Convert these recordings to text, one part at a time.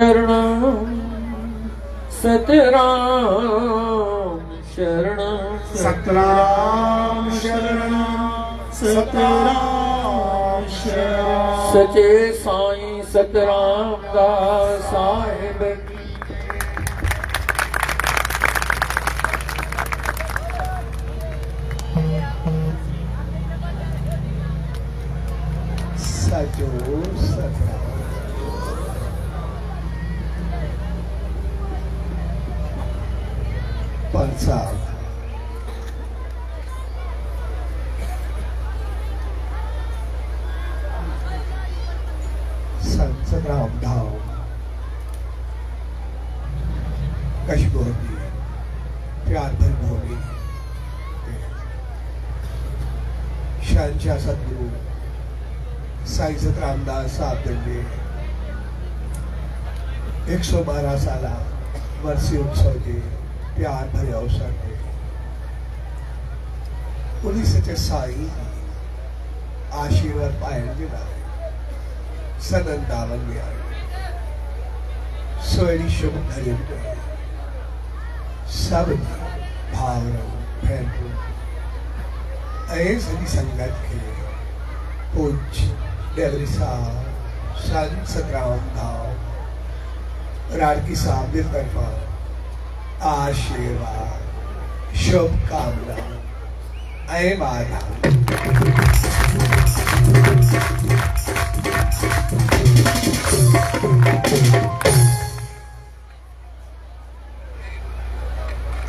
शरणं सतराम शरणं सतराम शरणं सतराम शरणं सचे साईं सतराम दा साहिब सजो सतराम पंचाब संत रामधाम कशबोली प्यार भरी भूमि शहंशाह सतगुरु साईं सतरामदास साहब दंडे 112 साल वर्षी उत्सव के प्यार भरे अवसर पे पुलिस सचे साईं आशीर्वाद पायण जे लाए सनंदावन में आए सोयरी शुभ घड़ी में सब भावरों फैंटू ऐसी संगत के पूज डेवरी साहब संत सतराम धाम राडकी साहब की तरफा आशीर्वाद शुभकामना ऐ माता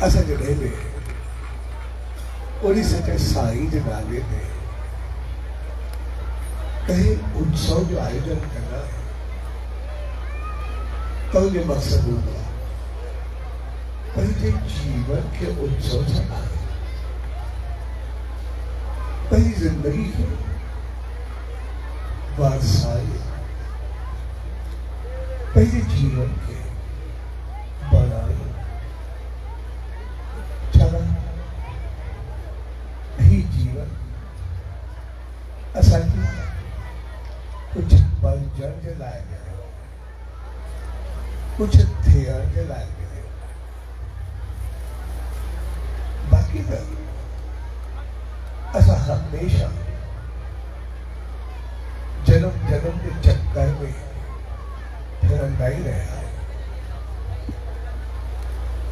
असां जॾहिं बि उड़ीसा के साईं जे नाले ते कंहिं उत्सव जो आयोजन कंदा आहियूं त उनजो मक़सदु हूंदो आहे पंहिंजे जीवन के उत्सव सनाए पंहिंजी ज़िंदगी खे वरसाए पंहिंजे जीवन खे बढ़ाए चला ही जीवन असांखे कुछ बणजण जे लाइ मिलियो कुछ थियण जे लाइ मिलियो बाक़ी त असां हमेशा जन्म जन्म के चक्कर में फिरंदा ई रहिया आहियूं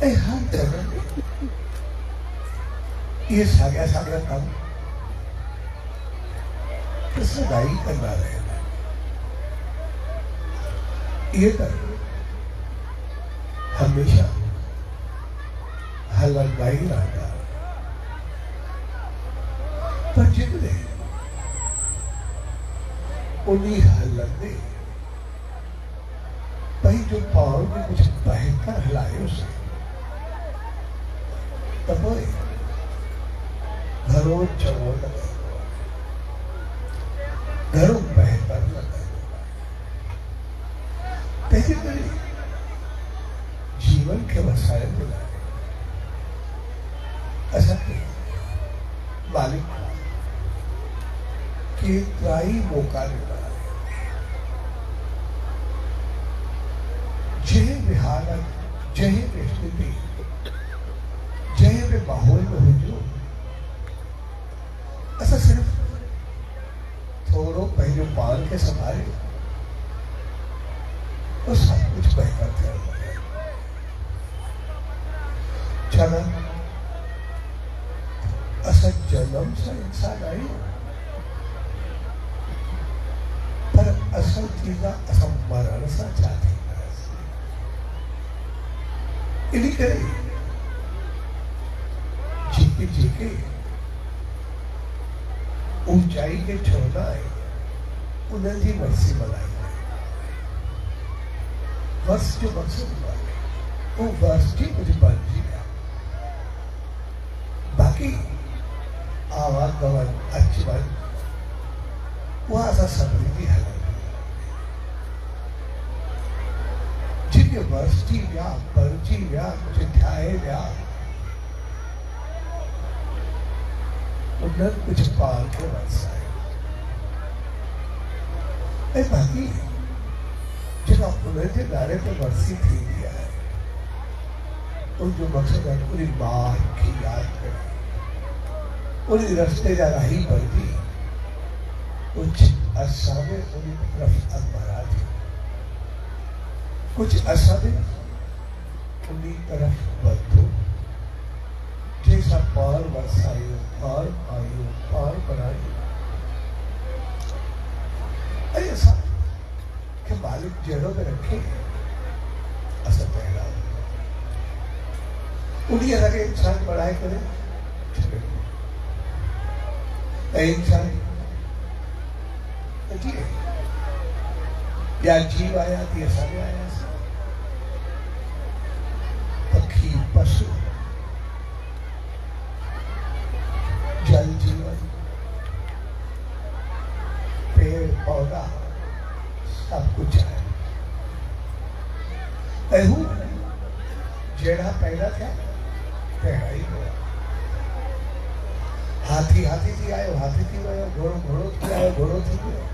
ऐं हर जन्म में इहे साॻिया साॻिया कम त सदाई कंदा रहंदा इहे त हमेशा हलंदा ई रहंदा पर जेकॾहिं उन्हीं हलंदे पंहिंजो पाण में कुझु बहितर हलायोसीं त पोइ घणो चङो लॻंदो घणो बहितर लॻंदो तंहिंजे करे जीवन खे वसाइण जे लाइ असांखे मालिक केतिरा ई मौक़ा ॾिना जंहिं बि हालत जंहिं बि स्थिति जंहिं बि माहौल में हुजो असां सिर्फ़ु थोरो पंहिंजो पाण खे संभाले तो सब कुछ बहितर थियण लॻे छा असां जनम सां इंसान आहियूं पर असल थींदा असां मरण सां छा थींदासीं इन करे जेके जेके ऊंचाई के छुहंदा आहिनि उन्हनि जी वरसी मल्हाईंदा आहिनि वर्ष जो मक़सदु हूंदो आहे उहो वर्ष जी कुझु बणिजी विया बाक़ी आवागमन अच वञ उहा असां सभिनी जी हलंदी जेके वर्ष थी विया बणिजी विया कुझु ठाहे विया उन्हनि कुझु पाण खे वरसायो ऐं बाक़ी जेका उन्हें जे नारे ते वर्सी थी दिया है उन जो मकसद है पूरी बात की याद करें उन्हीं रास्ते जा रही पर भी कुछ असाबे उन्हीं तरफ अखबारा थी कुछ असाबे उन्हीं तरफ बदो जैसा पार बरसायो पार आयो पार बनायो ऐसा कि मालिक जेड़ों में रखे असर पहला उन्हीं अलग इंसान बढ़ाए करे इंसान या जीव आया थी सारे आया पक्षी पशु जल जीवन पेड़ पौधा सब कुछ है ऐहू जेड़ा पैदा थे तेड़ा ही हुआ हाथी हाथी थी आयो हाथी थी गयो घोड़ो घोड़ो थी आयो घोड़ो थी गयो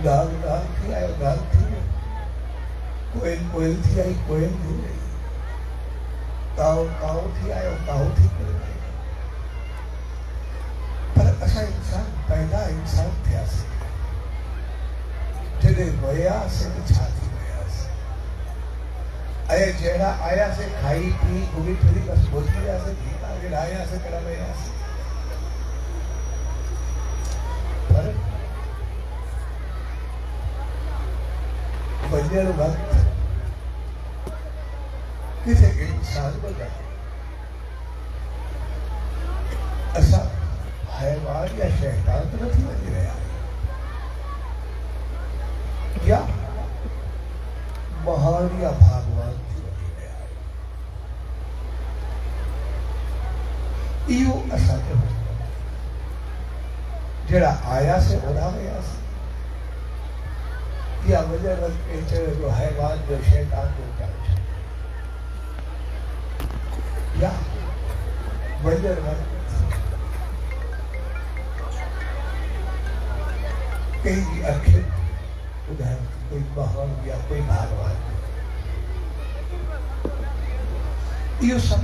नाग नाग थी आयो नाग थी गयो कोयल कोयल थी आई कोयल थी गई काऊ काऊ थी आयो काऊ थी गई पर असा इंसान पैदा इंसान थिया से जॾहिं वयासीं त छा थी वियासीं ऐं जहिड़ा आयासीं खाई पी घुमी फिरी बसि पहुची वियासीं ठीकु आहे जॾहिं आयासीं कहिड़ा वियासीं पर वञण वक़्तु किथे इंसान बि असां हैवान या शैतान तो नहीं बनी रहा या महान या भगवान थी बनी रहा इहो असांजो जड़ा आया से ओढ़ा गया से या वजह वक़्तु जो हैवान जो शैतान जो जांच या वजह वक़्तु कहीं की अखिल उधर कोई महान या कोई भगवान यो सब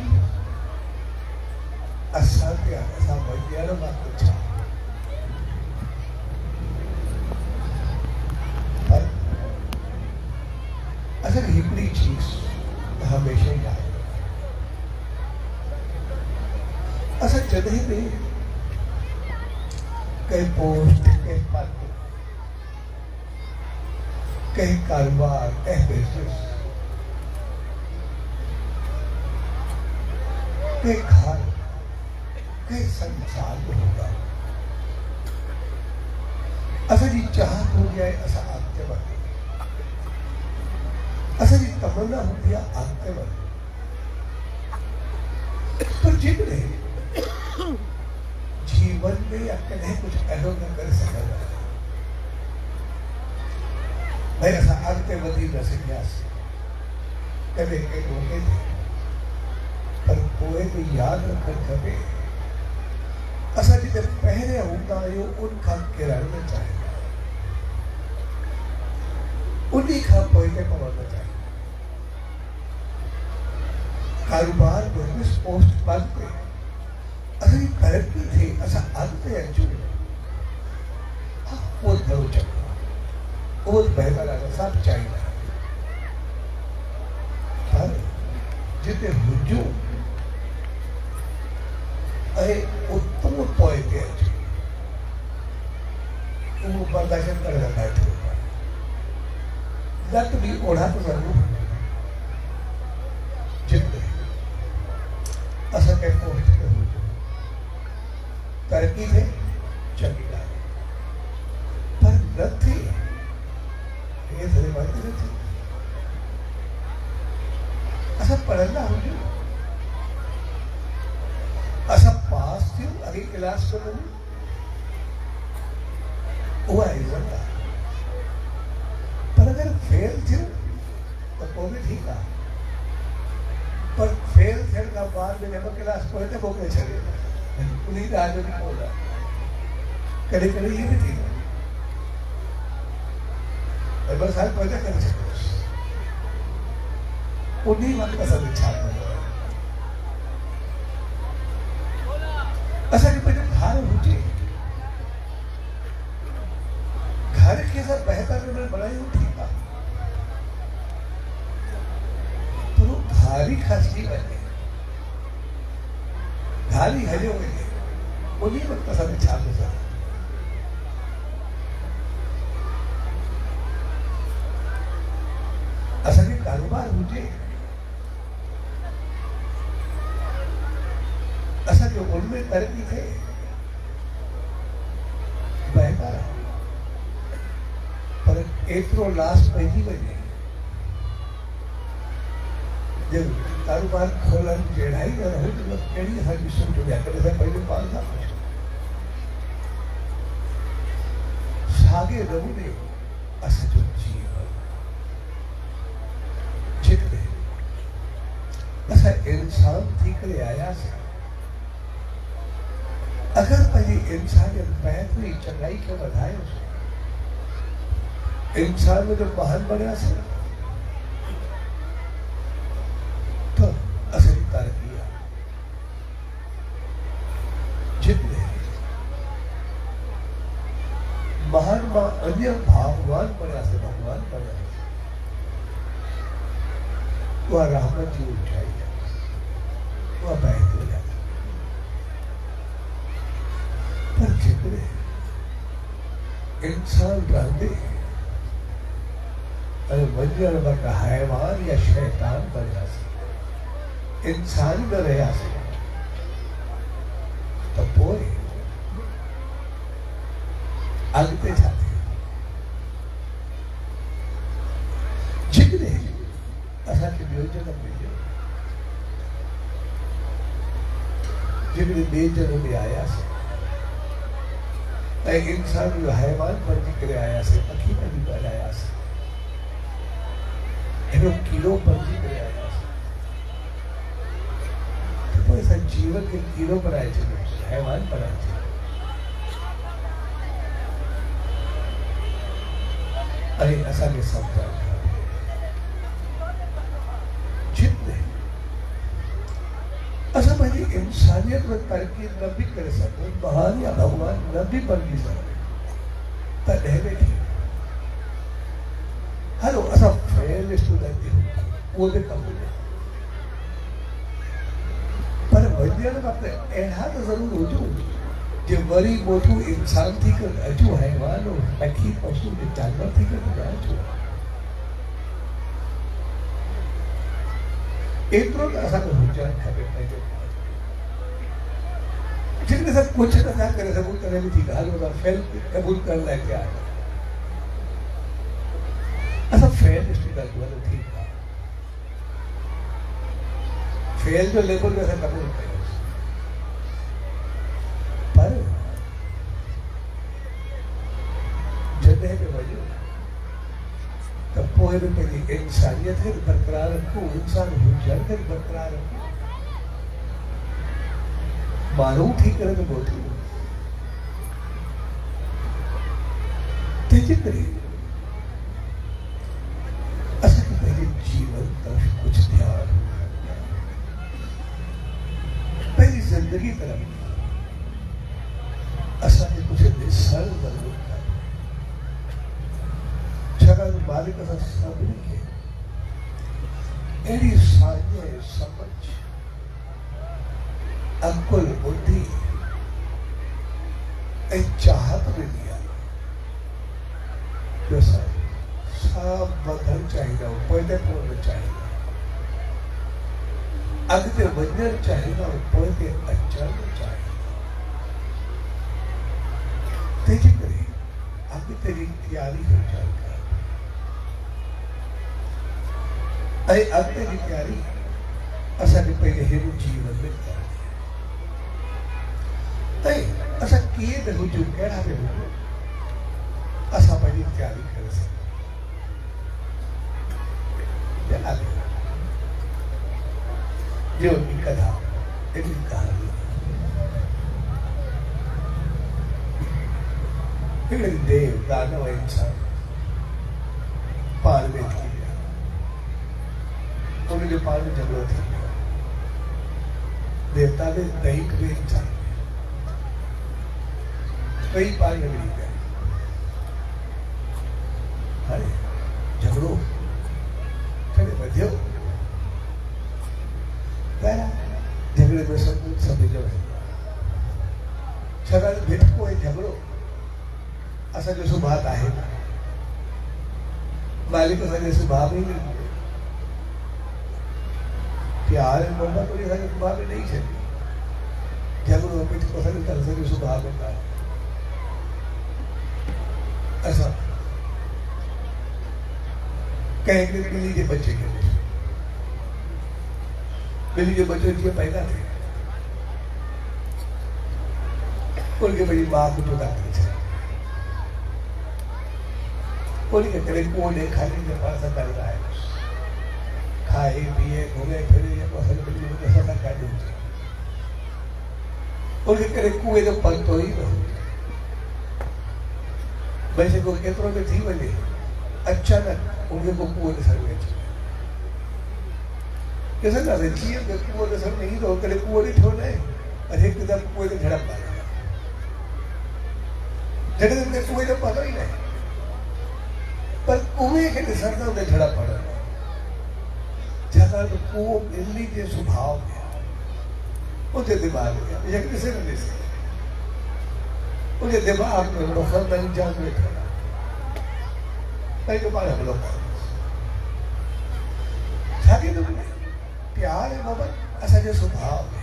असांखे असां वञण मां कुझु पर असांखे हिकिड़ी चीज़ हमेशह यादि असां जॾहिं बि कई पोस्ट कई पद कहीं कारोबार कहीं बिजनेस कहीं घर कहीं संसार में होगा असां जी चाहत हूंदी आहे असां अॻिते वधूं असां जी तमन्ना हूंदी आहे अॻिते वधूं पर जेकॾहिं जीवन में या कॾहिं कुझु अहिड़ो न करे सघंदा भाई असां अॻिते वधी न सघियासीं कॾहिं कंहिं मौक़े ते पर पोइ बि यादि रखणु खपे असां जिते पहिरियां हूंदा आहियूं उन खां किरण न चाहींदा उन खां पोइ ते पवणु न चाहींदा कारोबार बिज़नेस पोस्ट बंदि थिए असांजी तरक़ी थिए असां अॻिते अचूं उहो घणो चङो वो बहतर है सब चाहिए पर जिते हुजो अरे उत्तम पोए के वो बर्दाश्त कर बैठे लत भी ओढ़ा तो जरूर जिते असर के पोस्ट पे हुजो तरक्की थे चंगी लागे पर न थी ये थोड़ी बात नहीं थी असा पढ़ना हो जो असा पास थी अगली क्लास में नहीं हुआ रिजल्ट पर अगर फेल थी तो वो भी ठीक है पर फेल थे ना बाद में जब क्लास पढ़ते वो के चले उन्हीं का आज नहीं बोला कभी कभी ये भी ठीक है ऐं बसि हाणे पैदा करे छॾियोसि उन वक़्तु असांखे छा करिणो आहे असांखे पंहिंजो घर हुजे घर खे असां बहितर में बणायूं ठीकु आहे पर उहो घर ई खसिजी वञे घर ई हलियो वञे उन वक़्तु असांखे छा गुज़ारे असांखे कारोबार हुजे असांखे उनमें तरक़ी थिए बहितर आहे पर एतिरो लाश पइजी वञे जब कारोबार खोलण जहिड़ा ई न रहे त कहिड़ी असांजी सोच हुजे करे असां पंहिंजो पाण था पुछूं साॻे नमूने असांजो जीवन जिते असां इंसान थी करे आयासीं अगरि पंहिंजी इंसानियत बैत में चङाई खे वधायोसीं इंसान में जो महान बणियासीं त असांजी तरक़ी आहे जिते महान मां अन्य भगवान बणियासीं भगवान बणियासीं उहा रहमत जी ऊंचाई आहे उहा बहितरी आहे पर जिते इंसान रहंदे ऐं वञण वक़्तु हैवान या शैतान बणियासीं इंसान न रहियासीं त पोइ अॻिते छा थियो जेकॾहिं असांखे ॿियो जनम मिलियो जेकॾहिं ॿिए जनम में आयासीं ऐं इंसान जो हैवान बणिजी करे आयासीं पखी बणिजी करे आयासीं हेॾो कीड़ो बणिजी करे आयासीं त पोइ असां जीवन खे कीड़ो बनाए छॾियोसीं हैवान बनाए छॾियो ऐं असांखे सम्झणु जिते असां पंहिंजी इंसानियत में तरक़ी न बि करे सघूं महान या भगवान न बि बणिजी सघूं तॾहिं बि ठीकु हलो असां फेल स्टूडेंट आहियूं उहो बि कमु हुजे पर वञण वक़्तु अहिड़ा त ज़रूरु हुजूं जे वरी मोटूं इंसान थी करे अचूं हैवान पखी पशु जानवर थी करे न अचूं एतिरो त असांखे हुजणु खपे पंहिंजो जिन असां कुझु नथा करे सघूं तॾहिं बि ठीकु आहे हलो असां फेल क़बूल करण लाइ तयारु आहियूं असां फेल स्टूडेंट हलो ठीकु आहे फेल जो लेवल बि असां क़बूल कयोसीं पर जॾहिं बि वञूं त पोइ बि पंहिंजी इंसानियत खे बरक़रार रखूं इंसान हुजण खे बरक़रार रखूं माण्हू थी करे बि ॻोठूं तंहिंजे करे असांखे पंहिंजे जीवन तरफ़ कुझु ध्यानु पंहिंजी ज़िंदगी तरफ़ असांखे कुझु ॾिसणु ज़रूरु खपे छाकाणि मालिक असां सभिनी खे अहिड़ी साॼे समझ अकुल बुद्धि ऐं चाहत ॾिनी आहे जो असां सभु वधणु चाहींदा आहियूं पोइते पहुचणु चाहींदा आहियूं अॻिते वञणु चाहींदा आहियूं पोइते अचणु चाहींदा तंहिंजे करे अॻिते जी तयारी हुजणु खपे ऐं अॻिते जी तयारी असांखे पंहिंजे हिन जीवन में करणी आहे ऐं असां कीअं बि हुजूं कहिड़ा बि हुजूं असां पंहिंजी तयारी करे सघूं जो कथा एॾी कहाणी हिकिड़े देव दानव इंसान पाण में थी विया उन जो पाण में झगड़ो थी वियो देवता ने दैहिक वेद ठाही कई पाण में मिली गया हाणे झगड़ो कॾहिं वधियो पहिरां झगड़े में सब जो छाकाणि भिटको ऐं झगड़ो असांजो सुभाउ आहे मालिक असांजे सुभाउ में ई प्यार ऐं मोहबत वरी असांजे सुभाउ में ॾेई छॾी झगड़ो भिटको असांजे सुभाउ में कान्हे असां कंहिं ॿिली जे बचे खे ॿिली जो बच्चो जीअं पैदा थिए उनखे पंहिंजी माउ कुझु था करे छॾे उनखे करे कुओं ॾेखारे जे पाण सां करे आहे खाए पीए घुमे फिरे जेको असांजो ॿिली जो असां सां गॾु हुजे उनखे करे कुएं जो पलतो ई न हुजे भई जेको केतिरो बि थी वञे अचानक उनखे को कुओं ॾिसण में अचे ॾिसंदासीं जीअं त कुओं ॾिसण में ईंदो कॾहिं कुओं ॾिठो न आहे और हिकदमि कुएं ते झड़प पाए जॾहिं ते कुएं जो पतो ई न आहे पर कुएं खे ॾिसण सां उते झड़प पवंदो छाकाणि त कुओं ॿिली जे सुभाउ में आहे उनजे दिमाग़ में आहे जेके ॾिसे न ॾिसे उनजे दिमाग़ में नफ़रत ऐं जान वेठो आहे पंहिंजो पाण हमिलो कयो छा थींदो प्यार ऐं मोहबत असांजे सुभाउ में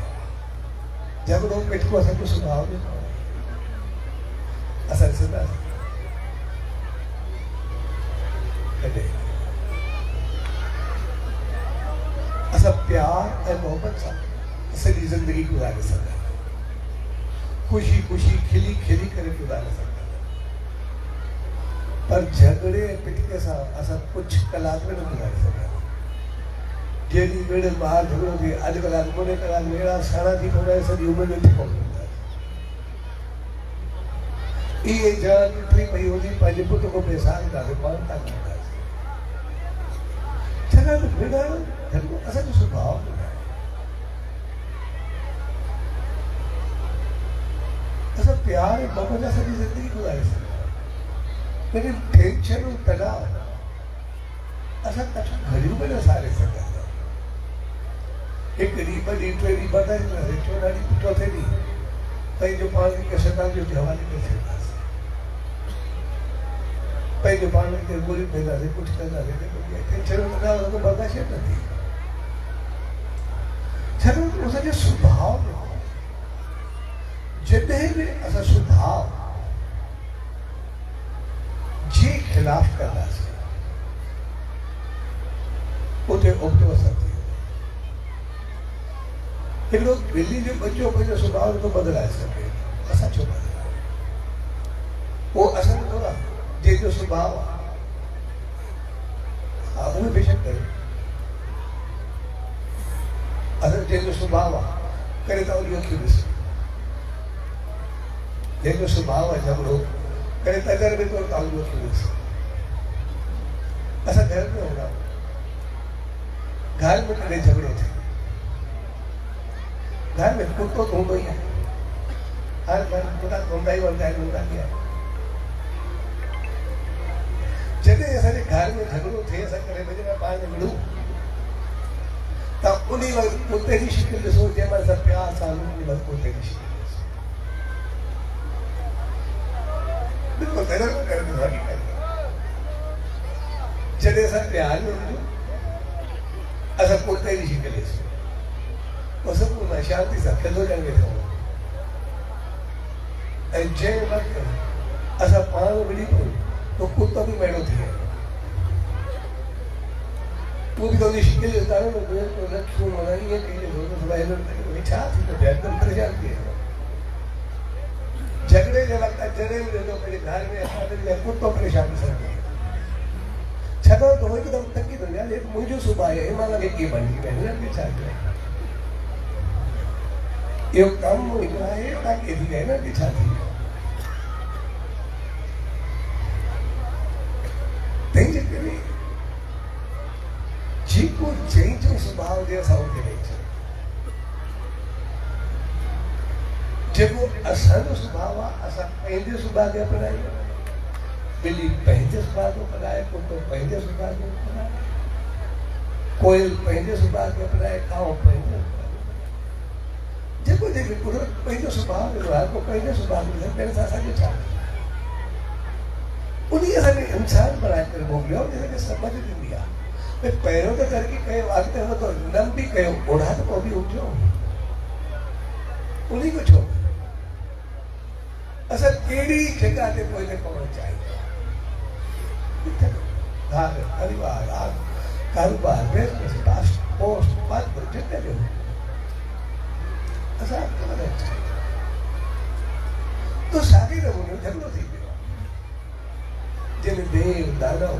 झगड़ो भिटको असांजो सुभाउ में असां ॾिसंदासीं कॾहिं असां प्यार ऐं मोहबत सां सॼी ज़िंदगी गुज़ारे सघंदा ख़ुशी ख़ुशी खिली खिली करे गुज़ारे सघंदा पर झगड़े पिटके सां असां कुझु कलाक में न गुज़ारे सघंदा जेॾी महिल ॿार झगड़ो थिए अधु कलाक मुने कलाक में अहिड़ा साड़ा थी पवंदा सॼी उमिरि में थी पवंदा इहे जान उथी पई हूंदी पंहिंजे पुट खां पैसा ईंदासीं पाण था कंदासीं छाकाणि त झगड़ो असांजो सुभाउ में आहे असां प्यार ऐं मोहबत सां सॼी ज़िंदगी गुज़ारे सघंदा लेकिन टेंशन ऐं तनाव असां घड़ियूं में न सारे सघंदा हिकु ॾींहुं ॿ ॾींहं टे ॾींहुं बधाईंदासीं चोॾहं ॾींहुं चौथे ॾींहुं पंहिंजो पाण खे शैतान जे हवाले करे छॾींदासीं पंहिंजो पाण खे गोरी वेंदासीं कुझु कंदासीं टेंशन तनाव बर्दाश्त न थी छाकाणि असांजे सुभाउ में जॾहिं बि असां सुभाउ जे खिलाफ़ कंदासीं उते उबतो असर थी हिकिड़ो ॿिली जो बच्चो पंहिंजो सुभाउ नथो बदिलाए सघे असां छो बदिलायूं उहो असर थोरा जंहिंजो सुभाउ आहे हा उहे बेशक करे असां जंहिंजो सुभाउ आहे करे था उन अखियूं ॾिसूं जंहिंजो सुभाउ आहे झगड़ो करे तजर में तो तालु अखियूं ॾिसूं असां घर में हूंदा घर में कॾहिं झगड़ो थिए घर में कुत्तो तो हूंदो ई आहे हर घर कुत्ता हूंदा ई हूंदा आहिनि हूंदा ई आहे जॾहिं असांजे घर में झगड़ो थिए असां करे वञे पाण में विढ़ूं त उन वक़्तु कुते जी शिकिल ॾिसो जंहिं महिल असां प्यार सां उन वक़्तु कुते जी शिकिल ॾिसो बिल्कुलु गलत करे थो साॻी ॻाल्हि जॾहिं असां प्यार में हुजूं असां कुते जी शिकिल ॾिसो पोइ सभु मां शांति सां खिलो ॼण वेठो ऐं जंहिं वक़्तु असां पाण विढ़ी पऊं तो कुत्तो भी मैडो थी गया वो भी कभी शिकिल उतारो तो रखूं मनाई है कि जो थोड़ा इधर मिठा थी तो एकदम परेशान किए झगड़े के वक्त जड़े में जो मेरे घर में ऐसा कुत्तो परेशान कर दिया छतो तो एकदम तकी तो यार एक मुझे सुबह है माला के की बन गई है ना चाह ये काम हुआ है ताकि दी है ना कि छाती जेको जंहिंजो सुभाउ हुजे असां उनखे ॾेई छॾियो। जेको असांजो सुभाउ आहे असां पंहिंजे सुभाउ खे अपनायूं। ॿिली पंहिंजे सुभाउ खे अपनाए, कुतो पंहिंजे सुभाउ खे अपनाए, कोयल पंहिंजे सुभाउ खे अपनाए, काओ पंहिंजे जेको जेके कुदरत पंहिंजो सुभाउ ॾिनो आहे, को पंहिंजे सुभाउ खे पहिरियों सां असांखे छा उन असांखे इंसान बणाए करे मोकिलियो, असांखे समझ ॾिनी आहे भई पहिरियों त तरक़ी कयो, अॻिते वधो न बि कयो, ओढ़ा त पोइ बि उठियो उन को छो असां कहिड़ी जॻह ते पोइ पवणु चाहियूं। घर परिवार कारोबार बिजनेस पोस्ट पद जिते बि असां वञणु चाहियूं तो साॻे नमूने झगड़ो थी वियो जंहिंमें देव दानव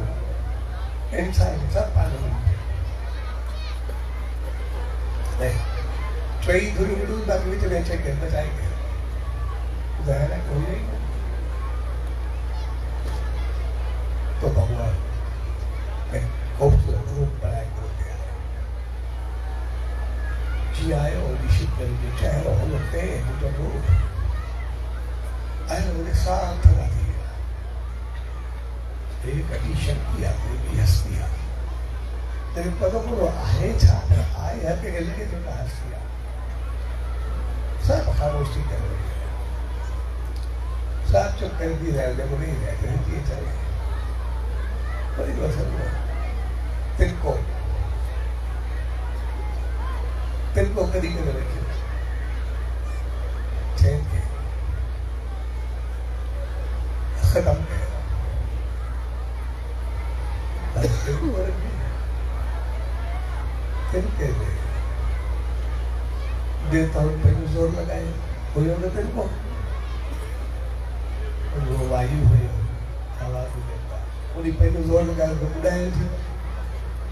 इंसान सभु पाण में टई धुरियूं विढ़ूं बाक़ी विच में अचे करे बचाए करे ज़ाहिर है कोई नहीं तो भगवान खूबसूरत रूप बनाए कर दिया जी आयो निश्चित करके चेहरा होते मुझे रूप आयो मुझे साथ लगा दिया एक अटी शक्ति आती है हस्ती आ तेरे पदों को आहे छात्र आए है के लेके जो हस्ती आ सब खामोशी कर रही है साथ चुप कर भी रहे जब नहीं रहे ये चले बड़ी वसन तिनको करीब में रखे चैन के खत्म तिनके देता हूँ पहले जोर लगाए कोई होगा तिनको वो वायु है आवाज देता उन्हीं पहले जोर लगाए तो उड़ाए थे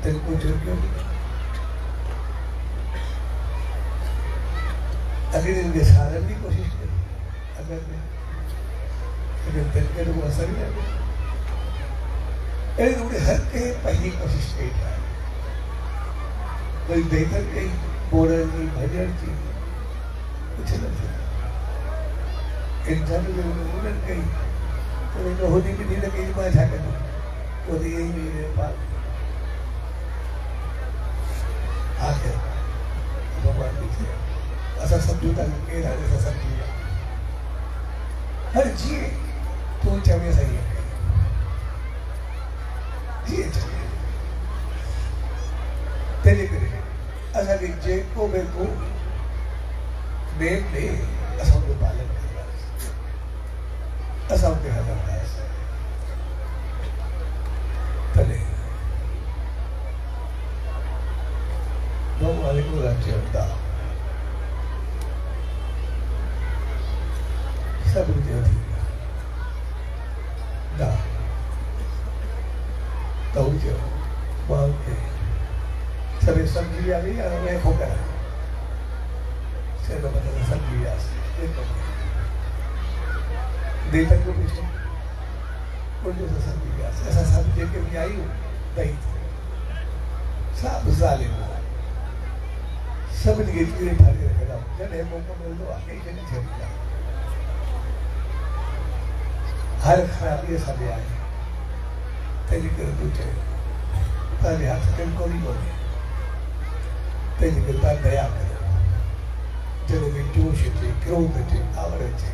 तिनको चुरक्यों अगर इनके साधन की कोशिश करी अगर तिनके तो असर ही है उन्हें हर के पहली कोशिश की जाए कोई बेहतर कहीं बोलर की भजन की कुछ नहीं इंसान जो बोलर कहीं तो इनको होती भी नहीं लगी बात है करना वो तो यही मेरे पास आखिर भगवान दिखे ऐसा समझौता के रहा ऐसा समझिए हर जिए तो चाहे सही है जिए चलिए तेरे करे असा कि जेको बे को देव दे असा को पालन करना असा के हजर है तले दो वाले को राज्य होता सब विद्यार्थी दा तो जो बाल के सभी समझी आ गई और मैं हो गया से तो मतलब समझी आ देखो देता को पीछे कुछ ऐसा समझी आ ऐसा सब देख के भी आई हूँ नहीं सब जालिम सब निगेटिव ठाके रखेगा जब है मौका मिल दो आगे ही नहीं चलेगा हर खराबी सब आए तेरी कर दूचे तारे हाथ कल को नहीं बोले तेरी कृपा दया करो जब वे जोश थे क्रोध थे आवर थे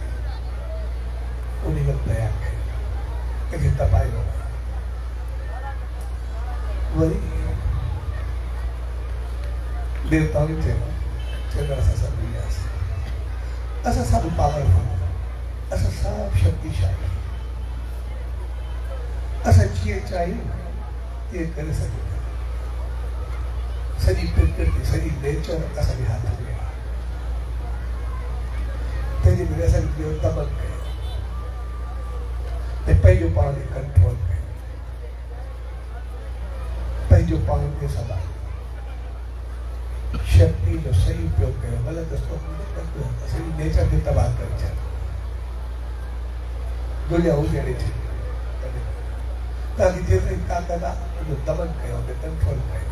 उन्हीं का दया करो लेकिन तपाई लो वही देवताओं ने चेहरा सा सब लिया ऐसा सब पावरफुल ऐसा सब शक्तिशाली ऐसा जिए चाहिए ये कर सके सजी प्रकृति सजी नेचर ऐसा भी हाथ में तेरी मेरे ऐसा देवता बन गए ते पैजो पान कंट्रोल गए पैजो पान के सदा शक्ति जो सही उपयोग करे गलत उसको सही नेचर के तबाह कर जाए दुनिया हो जाने चाहिए ताकि जैसे ताकत आ तो दमन कयो कंट्रोल कयो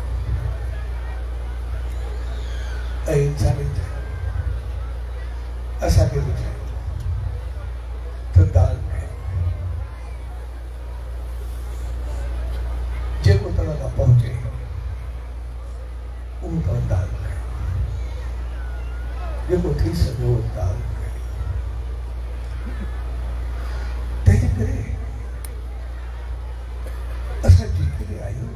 इंसानी थे असा के ॿुधायो तो दान कयो जेको तव्हां खां पहुचे उहो तव्हां दान कयो जेको थी सघे उहो दान कयो तंहिंजे करे असां जेकॾहिं आहियूं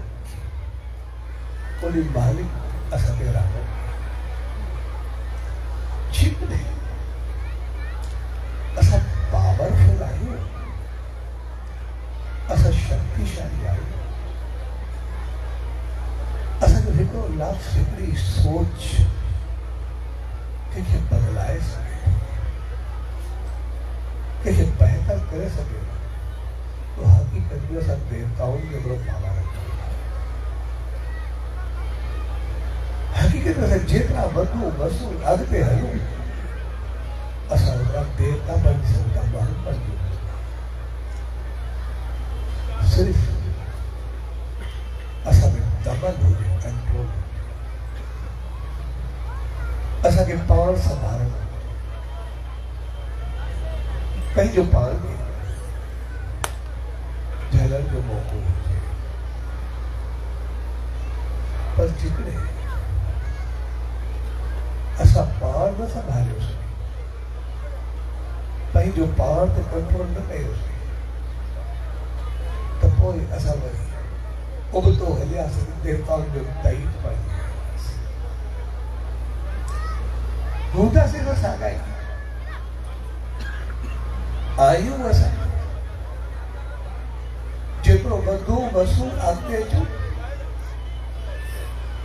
उन मालिक असांखे राहो जेकॾहिं असां पावरफुल आहियूं असां शक्तिशाली आहियूं असांजो हिकिड़ो लफ़्ज़ हिकिड़ी सोच कंहिंखे बदिलाए सघे कंहिंखे बहितर करे सघे तो हक़ीक़त में असां देवताउनि जो हिकिड़ो पावर हक़ीक़त में असां जेतिरा वधूं वसूं अॻिते हलूं असां ओतिरा देवता बणिजी सघूं था माण्हू बणिजी सिर्फ़ असां में दमन हुजे कंट्रोल असांखे पाण संभालणो पंहिंजो पाण खे झलण जो मौक़ो हुजे पर जेकॾहिं असां पाण न संभालियोसीं पंहिंजो पाण ते कंट्रोल न कयोसीं त पोइ असां वरी उबतो हलियासीं देवताउनि जो दैत बणिजी हूंदासीं न साॻा ई आहियूं असां जेतिरो वधूं वसूं अॻिते अचूं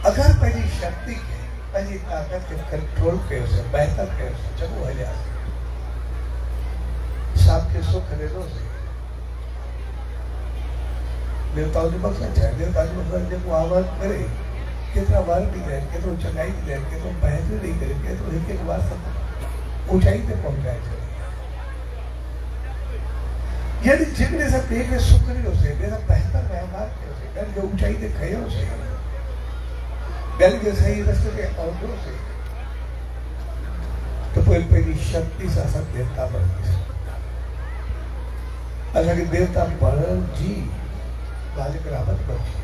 अगरि पंहिंजी शक्ति खे पंहिंजी ताक़त खे कंट्रोल कयोसीं बहितर कयोसीं चङो हलियासीं साप खे सुख ॾिनोसीं देवताउनि जो मक़सदु छा आहे देवता जो मक़सदु जेको आवाज़ करे केतिरा वार ॾींदा आहिनि केतिरो चङाई ॾींदा आहिनि केतिरो बहितरी ॾेई करे केतिरो हिकु हिकु वार सभु ऊचाई ते पहुचाए छॾे यानी जेकॾहिं असां ॿिए खे सुख ॾिनोसीं ॿिए सां बहितर वहिंवार कयोसीं ॻाल्हि खे ऊचाई ते खयोसीं ॻाल्हि खे सही रस्ते ते आणियोसीं त पोइ पंहिंजी शक्ति सां असां देवता बणिजूं असांखे देवता बणण जी मालिक रहमत बख़्शी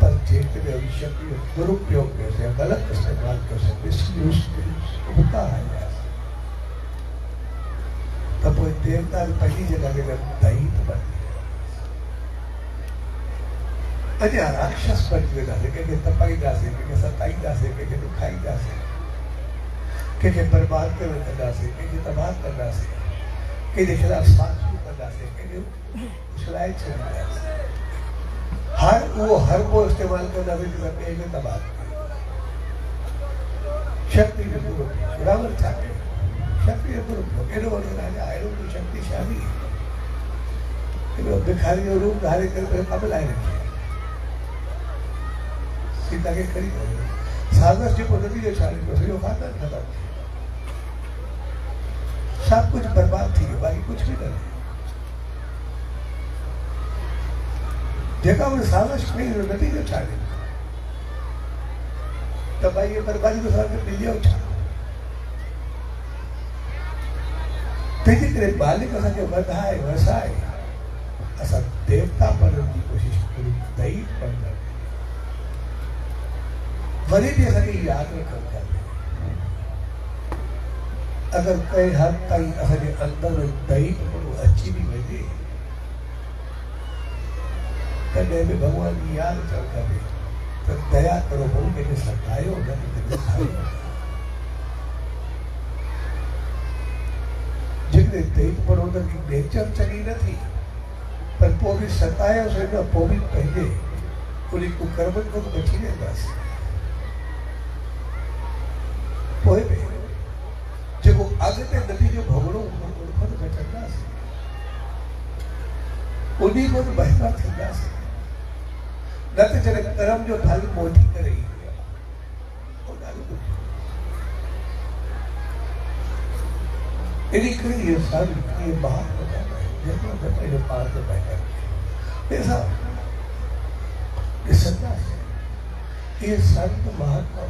पर जेकॾहिं उन शक्ति जो दुरुपयोग कयोसीं ग़लति इस्तेमालु कयोसीं मिसयूज़ कयोसीं उबता हलियासीं त पोइ देवता पंहिंजी जॻह ते दैत बणिजी अञा राक्षस बणिजी वेंदासीं कंहिंखे तपाईंदासीं कंहिंखे सताईंदासीं कंहिंखे ॾुखाईंदासीं कंहिंखे बर्बाद करे रखंदासीं कंहिंखे तबाह कंदासीं कंहिंजे खिलाफ़ साजिशूं कंदासीं कंहिंखे उछलाए छॾींदासीं हर उहो हरबो इस्तेमालु कंदासीं कि ॿिए खे तबाह कयो शक्ति जो दुरुपयोग रावण छा कयो शक्ति जो दुरुपयोग एॾो वॾो राजा एॾो वॾो शक्तिशाली एॾो भिखारी जो रूप धारे करे कमु लाइ रखियो सीता खे खणी वियो सागस जेको नदी जो छाणे पियो सॼो खानदान ख़तमु थियो सब कुछ बर्बाद थी गयो बाक़ी कुछ भी न रहियो जेका उन साज़िश कई हुन नतीजो छा निकितो त भाई ये बर्बादी को असांखे मिलियो छा तंहिंजे करे मालिक असांखे वधाए वसाए असां देवता बणण जी कोशिशि करूं दैत बणण वरी बि असांखे यादि रखणु खपे अगर कई हद ताईं असांजे अंदरि दैत अची बि वञे तॾहिं बि भॻवान जी यादि करणु खपे त दया करो भाऊ कंहिंखे सतायो न कंहिंखे ॾुखायो जेकॾहिं दैत बणो त नेचर चङी न थी पर पोइ बि सतायोसीं न पोइ बि पंहिंजे उन कुकर्मनि खां बची वेंदासीं पोइ बि जेको अॻिते नतीजो भोगणो उन खां बचंदासीं उन खां बहितर थींदासीं न त जॾहिं कर्म जो फल मोटी करे ईंदी आहे इन करे इहे सभु इहे ॿार जेको पंहिंजो पाण खे बहितर ॾिसां ॾिसंदासीं ये संत महात्मा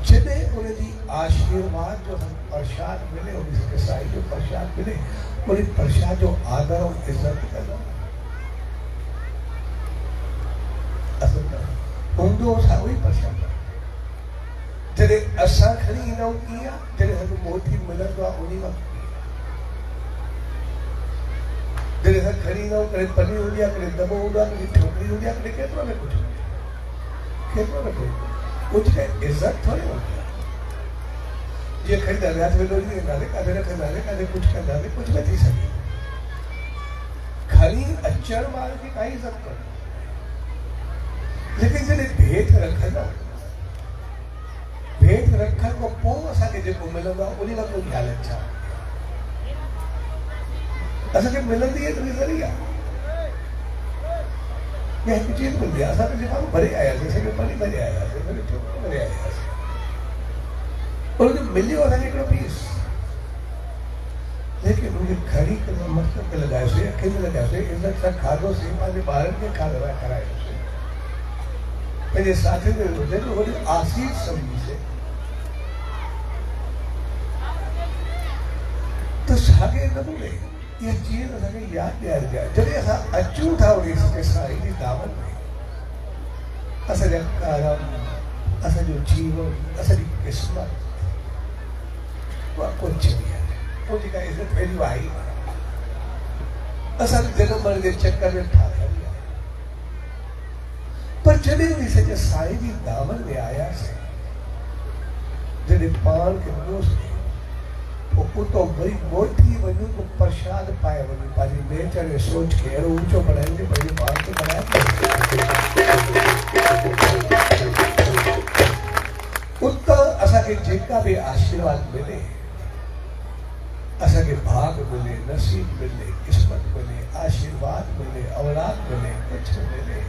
जॾहिं उनजी आशीर्वाद जो प्रसाद मिले, उनखे साईं जो प्रसाद मिले, उन प्रसाद जो आदर और इज़त कंदा असां हूंदो असां उहो ई प्रसाद जॾहिं असां खणी ईंदा आहियूं कीअं, जॾहिं असांखे मोती मिलंदो आहे उन वक़्तु जॾहिं असां खणी ईंदा आहियूं, कॾहिं पनीर हूंदी आहे, कॾहिं दॿो हूंदो आहे, कॾहिं छोकिरी हूंदी आहे, कॾहिं केतिरो न कुझु केतिरो न कुझु काई इज़त थोरी हूंदी आहे। जीअं खणी दरिया ते वेंदो ईंदासीं, काथे रखंदासीं, काथे कुझु कंदासीं, कुझु न थी सघे। खणी अचण वारे खे काई इज़त कोन्हे, लेकिन जॾहिं भेट रखंदा, भेट रखण खां पोइ असांखे जेको मिलंदो आहे उन वक़्तु जी हालत छा असांखे मिलंदी आहे नज़री आहे या हिकु चीज़ मिलंदी आहे। असां त जेका भरे आयासीं, असांखे पाणी भरे आयासीं, भरे आयासीं, उनखे मिलियो असांखे हिकिड़ो पीस, लेकिन उनखे खणी करे मस्तक ते लॻायोसीं, अखियुनि ते लॻायोसीं, इज़त सां खाधोसीं, पंहिंजे ॿारनि खे खारायोसीं, पंहिंजे साथियुनि खे हुजे तो वॾी आसीस सम्झीसीं। त साॻे नमूने इहा चीज़ असांखे यादि ॾियारजे आहे। जॾहिं असां अचूं था उन साईं जी दावत में, असांजा करम, असांजो जीवन, असांजी क़िस्मत उहा कुझु बि आहे, उनजी का इज़त वैल्यू आहे ई न। असां जनम मरण जे चकर में फाथल आहे, पर जॾहिं उन सॼे साईं जी दावत में आयासीं, जॾहिं पाण खे ॾिनोसीं, पोइ उतो वरी मोटी वञूं त प्रसाद पाए वञूं, पंहिंजी नेचर ऐं सोच खे अहिड़ो ऊचो बढ़ाइजे, पंहिंजे पाण खे बढ़ाए। उतां असांखे जेका बि आशीर्वाद मिले, असांखे भाग मिले, नसीब मिले, क़िस्मत मिले, आशीर्वाद मिले, औलाद मिले, कुझु मिले,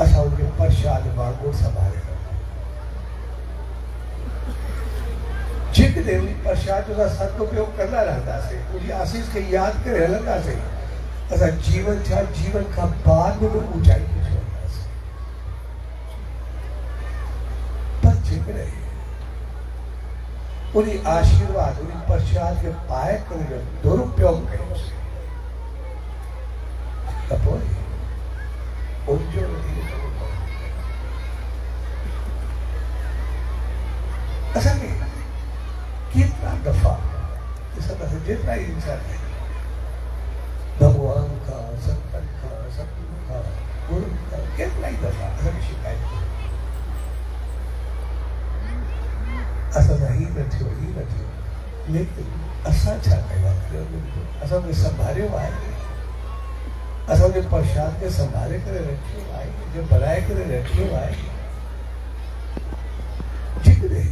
असां उनखे प्रसाद वांगुरु संभाले जेकॾहिं उन प्रसाद जो असां सदुपयोग कंदा रहंदासीं, उनजी आसीस खे यादि करे हलंदासीं, असां जीवन छा जीवन खां बाद में ऊचाई ते पहुंचंदासीं। पर जेकॾहिं उन आशीर्वाद, उन प्रसाद खे पाए करे दुरुपयोग कयोसीं, त पोइ उनजो नतीजो असांखे कितना दफा जितना ही इंसान है, भगवान का, संतन का, सतगुरु का, गुरु का, कितना ही दफा असांखे शिकायत असां ही न थियो, लेकिन असां छा कयो, असां उनखे संभालियो आहे, असां उन प्रसाद खे संभाले करे रखियो आहे, जो बनाए करे रखियो आहे। जेकॾहिं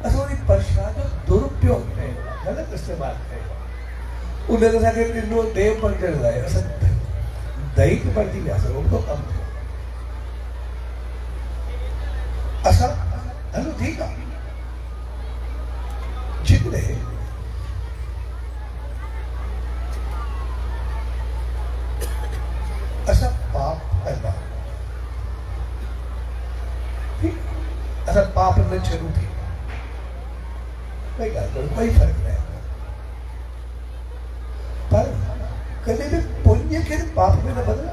असां उन प्रसाद जो दुरुपयोग कयो, ग़लति इस्तेमालु कयो, उनखे असांखे ॾिनो देव बणजण लाइ, असां दैत बणजी वियासीं, उल्टो कमु थियो। असां हलो ठीकु आहे, जेकॾहिं असां पाप कंदा, असां पाप न छॾूं थी, कोई फर्क नहीं, पर कभी भी पुण्य के पाप में न बदला।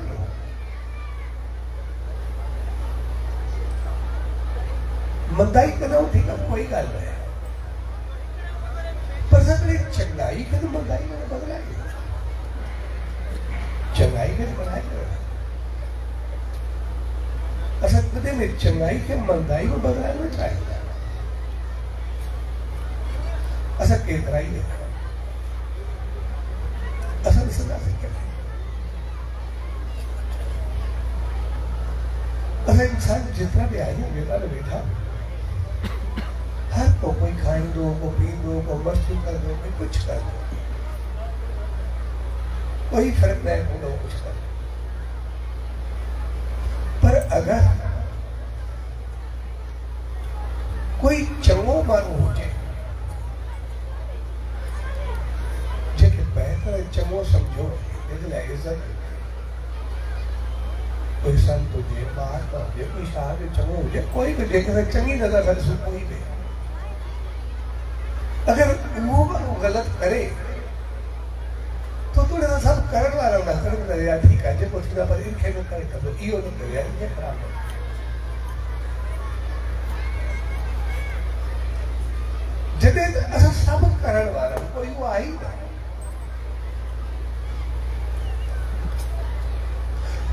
मंदाई करो ठीक है, कोई गल नहीं, पर सबने चंगाई के मंदाई में बदला, चंगाई के बनाए करो, असल कदे में चंगाई के मंदाई में बदलाना चाहिए। असां केतिरा ई देखा, असां ॾिसंदासीं कॾहिं, असां इंसान जेतिरा बि आहियूं, जेका बि वेठा, हर को कोई खाईंदो, को पींदो, को मस्ती कंदो, कोई कुझु कंदो, कोई फर्क़ न पवंदो कुझु कंदो। पर अगरि कोई चङो माण्हू हुजे, चङो समझो, इज़त कोई संत हुजे, महात्मा हुजे, कोई शाह चङो हुजे, कोई भी जेके चङी नज़र सां ॾिसो कोई भी, अगर वो गलत करे तो तूने तो सब करण वाला ना कर यार ठीक है जेको थींदा पर इनखे न करे कबो इहो न करे यार इनखे ख़राब है जॾहिं असां सभु करण वारा कोई वो आई न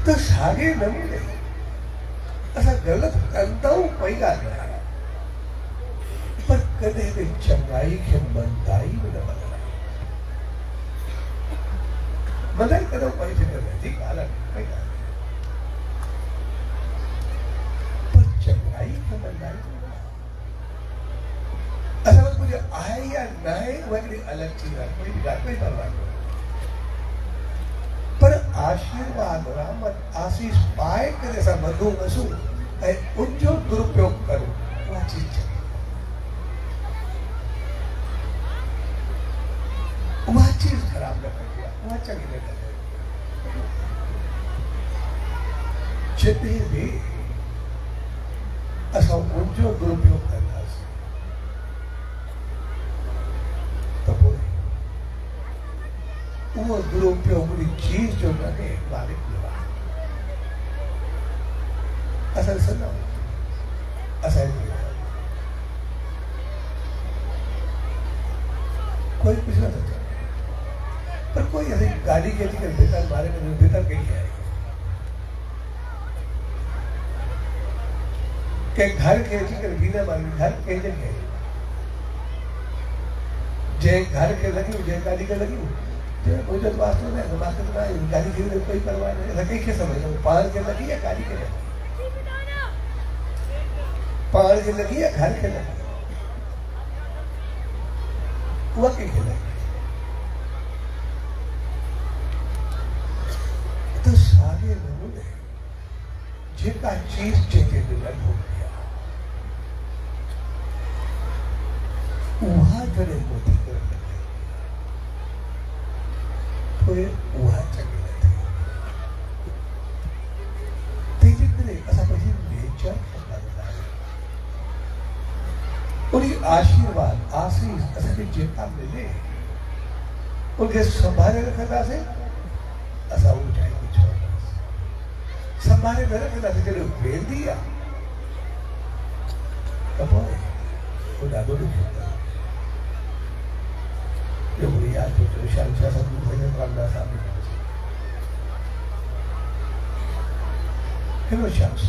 तो साॻे नमूने असां ग़लति कंदाऊं कोई ॻाल्हि न आहे पर कॾहिं बि चङाई खे मंदाई बि न बदलाए मदद करो कोई फिक्र नहीं ठीक ॻाल्हि आहे कोई ॻाल्हि पर चङाई खे मंदाई असां वटि कुझु आहे या न आहे उहा हिकिड़ी अलॻि चीज़ आहे कोई ॻाल्हि कोई परवाह न पर आशीर्वाद रहमत आशीष पाए करे असां वधूं वसूं ऐं उनजो दुरुपयोग करूं उहा चीज़ चङी उहा चीज़ ख़राब न करणी आहे उहा चङी न करणी जॾहिं बि असां उनजो दुरुपयोग कंदासीं त पोइ उहो दुरुपयोग उन चीज़ जो न आहे मालिक जो आहे असां ॾिसंदा असांजे कोई कुझु नथो चए पर कोई असां गाॾी खे अची करे बेकार मारे करे बेकार कई आहे कंहिं घर खे अची करे बीना मारी घर कंहिंजे खे जंहिं घर खे लॻियूं जंहिं गाॾी खे लॻियूं मुंहिंजो वास्तो न आहे मूंखे त न गाॾी खे कोई परवाह न आहे कंहिंखे सम्झो पाण खे लॻी या गाॾी खे लॻी पाण खे लॻी या घर खे लॻी उहा कंहिंखे लॻी तो साॻे नमूने जेका चीज़ जंहिंखे मिलण हूंदी आहे उहा जॾहिं मोटी करे पोइ उहा चङी न थिए तंहिंजे करे असां पंहिंजी नेचर खे बदिलायूं उन आशीर्वाद आशीष असांखे जेका मिले उनखे संभाले रखंदासीं असां उहो चाहे कुझु संभाले न रखंदासीं जॾहिं वेंदी आहे त पोइ उहो ॾाढो ॾुखियो जो मुझे याद हो तो शायद सब भजन रामदास साहब ने फिर शख्स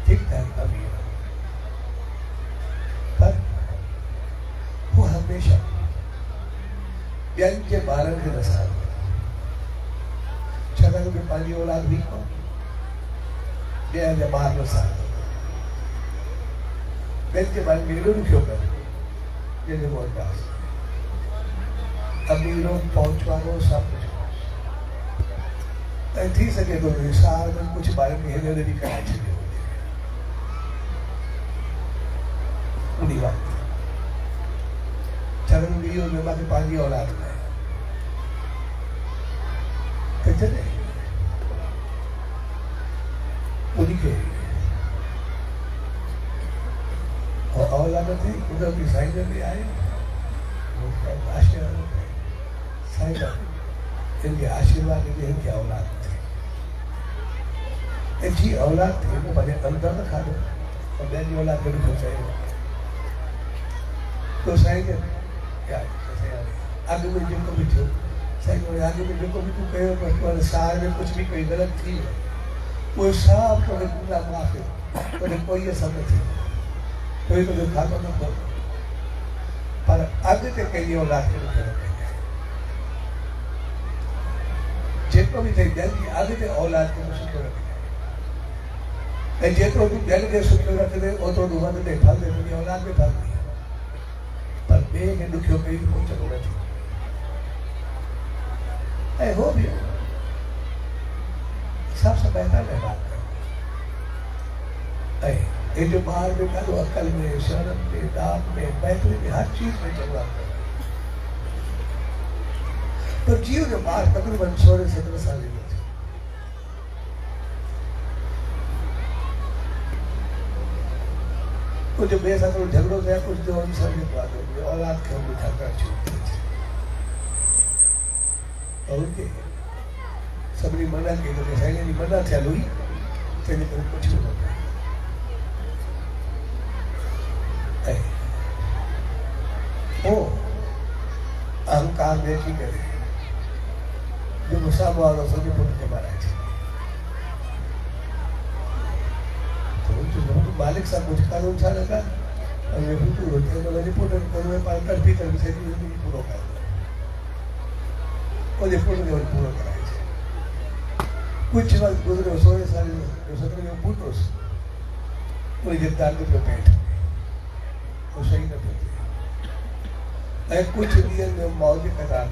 ठीक ठाक अमीर पर वो हमेशा ॿियनि जे ॿारनि खे न साथ छॾण में पंहिंजी औलाद बि ॿियनि जा ॿार न साथ ॿियनि जे ॿारनि खे एॾो ॾुखियो करे जंहिंजो मोहनदास अमीरों पहुंचवानो सब कुछ ऐं थी सके तो साल में कुछ ॿारनि खे हेॾे होॾे बि कराए छॾियो उन वक़्तु छॾण में इहो मूंखे पंहिंजी औलाद न आहे त जॾहिं उनखे औलाद थी उन बि साईं में आहे आशीर्वाद साईं इनके आशीर्वाद इनके औलाद थे जी औलाद थी वो पंहिंजे अंदर न खाधो और ॿियनि जी औलाद गॾु थो चयो तो साईं क्या अॻु में जेको बि थियो साईं अॻु में जेको बि तूं कयो पर साल में कुझु बि कोई ग़लति थी उहे सभु तोखे पूरा माफ़ तोखे कोई असर न थी कोई तोखे खाधो न थो पर अॻिते कंहिंजी औलाद खे ॾुखियो न जेको बि थिए ॿियनि जी अॻिते औलाद खे सुठो रखे ऐं जेतिरो तूं ॿियनि खे सुठो रखंदे ओतिरो तूं वधंदे फलंदे तुंहिंजी औलाद में फलंदी पर ॿिए खे ॾुखियो कई कोई चङो न थींदो ऐं हो बि सबसे बहितर व्यवहार कर ऐं एॾो ॿार में ॾाढो अकल में शरण में दाब में बहितरी में हर चीज़ में चङो आहे पर जीव जो ॿार तक़रीबन 16-17 साल जो थियो वो जो मेरे साथ झगड़ो थे कुछ जो इंसान के बाद होगी औलाद के हम झगड़ा छूटते थे और के सबरी मना के तो साईं जी मना थिया हुई तेने करे कुछ न करे ओ अहंकार देखी करे जो मुसाब वालों से पुट के मारा है तो जो मालिक साहब कुछ कानून सा लगा और ये पूरा होते हैं तो मैंने पूरा कानून पाल कर भी कर से भी पूरा कर और ये पूरा कराए कुछ वक्त गुजरे 16 साल 17 में पुटोस पूरी जिद्दार पे बैठ वो सही न पड़ते कुछ दिन में मौज कतार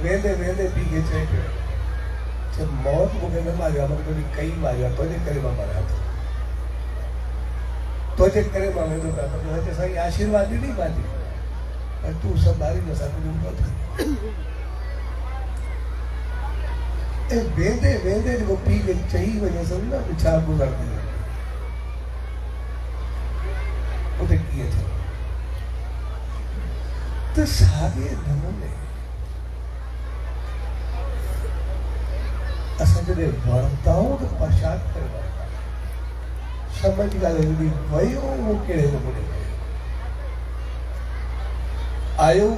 वेले वेले भी के चेक जब मौत मुझे न मारिया मतलब कई मारिया तो जे करे मारा तो जे करे मामे तो मतलब जैसा आशीर्वाद ही नहीं बाजी पर तू सब बारी न सकती उनको था ए वेदे वेदे वो पी के चाहिए वजह से ना विचार गुजर दिया उसे किए थे तो सारे नमूने असां जॾहिं वर्ताऊं त पश्चात करे वर्ता समझ ॻाल्हि वियो उहो कहिड़े नमूने आयो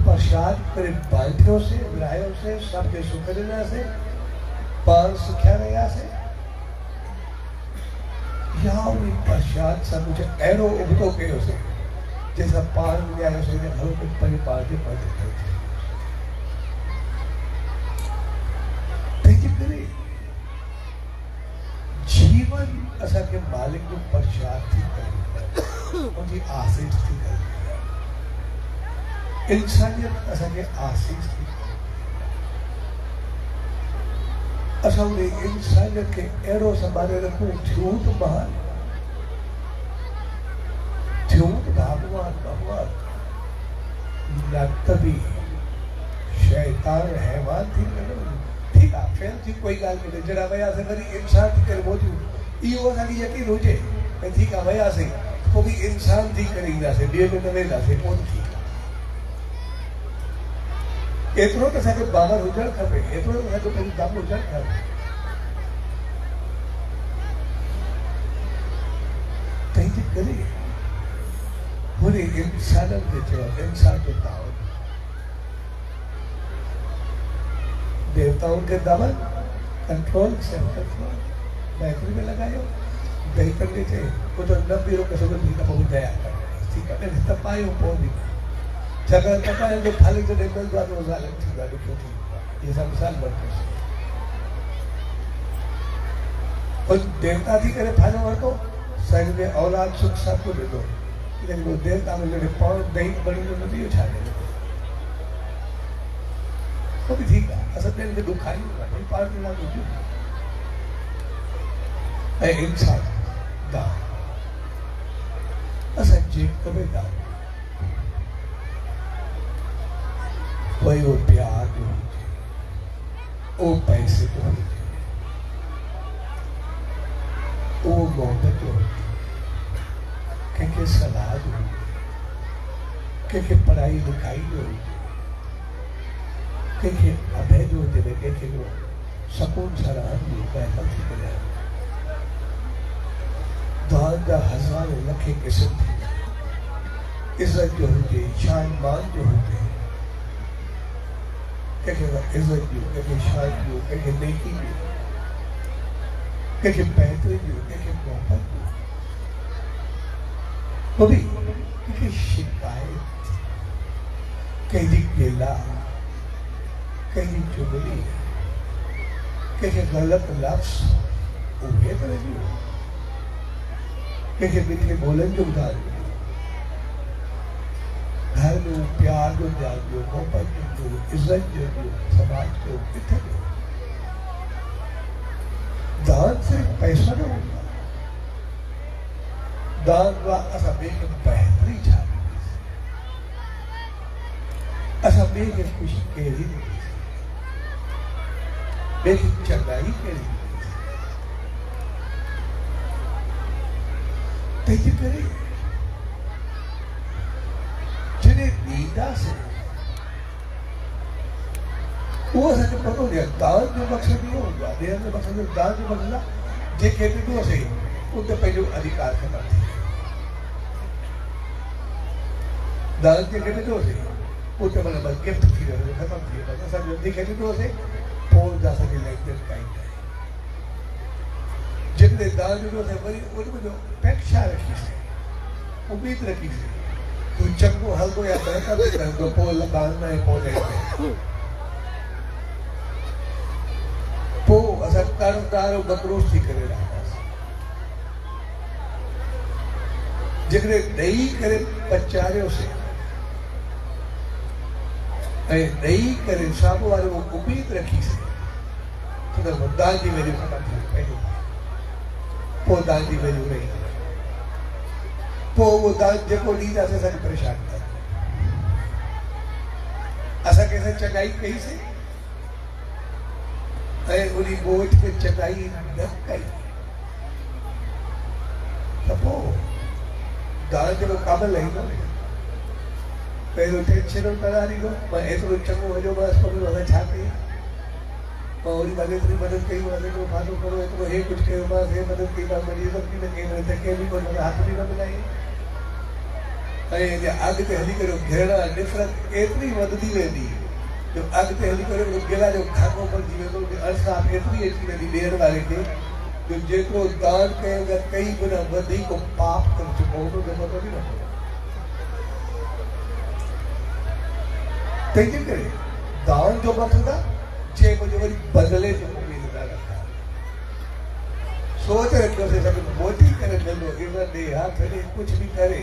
पश्चात करे बांधियोसीं विरायोसीं सभु सुख ॾिनासीं पाण सिखिया रहियासीं या उन पश्चात सां कुझु अहिड़ो उबतो कयोसीं जंहिंसां पाण विञायोसीं हलो कुझु पंहिंजे पाण खे पंहिंजे तंहिंजे करे जीवन असांखे मालिक जो पश्चात थी करे उनजी आसीस थी करे इंसानियत असांखे आसीस थी असां उन इंसानियत खे अहिड़ो संभाले रखूं थियूं त महान थियूं त भगवान भगवान न तभी शैतान हैवान थी करे ठीकु आहे फेल थी कोई ॻाल्हि कोन्हे जॾहिं वियासीं वरी इंसान थी करे पहुचूं इहो असांखे यकीन हुजे भई ठीकु आहे वियासीं पोइ बि इंसान थी करे ईंदासीं ॿिए में न वेंदासीं पोइ ठीकु आहे एतिरो त असांखे बाबर हुजणु खपे एतिरो त असांजो पंहिंजो दम हुजणु खपे तंहिंजे करे हुन इंसाननि खे चयो इंसान जो दावत देवताउनि खे दमन कंट्रोल सेल्फ कंट्रोल बैटरी में लॻायो दही करे चए पोइ त न बि रोके सघो ठीकु आहे पोइ दया कर ठीकु आहे त पायूं पोइ बि जगह तपाए जो फल जो निकल जाए तो जालिम थी जाए क्यों थी ये सब मिसाल बनते और देवता थी करे फल वरतो सही में औलाद सुख सब को दे दो लेकिन वो देवता में जड़े पाँव दही बड़ी तो नहीं उठा ले वो भी ठीक है असल में इनके दुखाई होगा नहीं पार के ना कुछ है इंसान दा असल जी कभी दा कोई वो प्यार जो हुजे वो पैसे जो हुजे वो मोहब्बत जो हुजे कंहिंखे सलाह जो हुजे कंहिंखे पढ़ाई लिखाई जो हुजे कंहिंखे अभय जो हुजे कंहिंखे जो सकून सां रहण जो बहितर थी करे दान जा हज़ार लखे क़िस्म थी इज़त जो हुजे शान मान जो हुजे कंहिंखे इज़त जो कंहिंखे शान जो कंहिंखे नेकी जो कंहिंखे बहितरी जो कंहिंखे मोहब्बत जो वो भी कंहिंखे शिकायत कंहिंजी गिला कंहिंजी चुगली कंहिंखे ग़लति लफ़्ज़ उहे करे ॾियो कंहिंखे मिठे ॿोलनि जो ॿुधाए घर में वो प्यार जो ध्यान ॾियो मोहब्बत जो ॾियो इज़त जो ॾियो समाज जो किथे ॾियो दान सिर्फ़ पैसा न हूंदा दान द्वारा असां ॿिए खे बहितरी छा ॾींदासीं असां ॿिए खे ख़ुशी कहिड़ी ॾींदासीं ॿिए खे चङाई कहिड़ी ॾींदासीं तंहिंजे करे जॾहिं ॾींदासीं उहो असांखे पतो हुजे दान जो मक़सदु इहो हूंदो आहे ॾियण जो मक़सदु दान जो मक़सदु आहे जंहिंखे ॾिनोसीं उन ते पंहिंजो अधिकार ख़तमु थी दान जंहिंखे ॾिनोसीं उते मतिलबु गिफ्ट थी वियो ख़तमु थी वियो असां जंहिंखे ॾिनोसीं पोइ असांजी लैंग्वेज काई आहे जितने दान ॾिनोसीं वरी उनमें जो अपेक्षा रखीसीं उमेद रखीसीं तूं चङो हलंदो या बहितर थी रहंदो पोइ लॻाईंदा ऐं पोइ पोइ असां कर्ज़दार मकरूज़ थी करे रहंदासीं जेकॾहिं ॾेई करे पचारियोसीं ऐं ॾेई करे साम्हूं वारे उमेद रखीसीं त दान जी वैल्यू ख़तमु थी पंहिंजो पोइ दान जी वैल्यू रही पोइ उहो दान जेको ॾींदासीं असांखे परेशान कंदो असां कंहिंसां चङाई कईसीं ऐं उन ॻोठ खे चङाई न कई त पोइ दान जेको क़ाबिल ईंदो पहिरियों टेंशन कंदा ॾींदो मां एतिरो चङो वञो बसि पोइ असां छा कई मां वरी मां एतिरी मदद कई मां एतिरो फ़ाइदो कयो एतिरो हे कुझु कयो मां हे मदद कई मां मरीज़ बि न कई त कंहिं बि कोन हथ बि न मिलाई ऐं अॻिते हली करे घिरणा निफ़रत एतिरी वधंदी वेंदी जो अॻिते हली करे गिला जो खाको पइजी वेंदो अड़साप एतिरी अची वेंदी ॾियण वारे खे जो जेतिरो दान कयो कई गुना वधीक पाप करे चुको हूंदो जो पतो बि न पवंदो तंहिंजे करे दान जो मक़सदु आहे जे मुंहिंजो वरी बदिले जो उमेद न रखा सोच रखियोसीं सभु मोटी करे मिलंदो इज़त ॾे हथ ॾे कुझु बि करे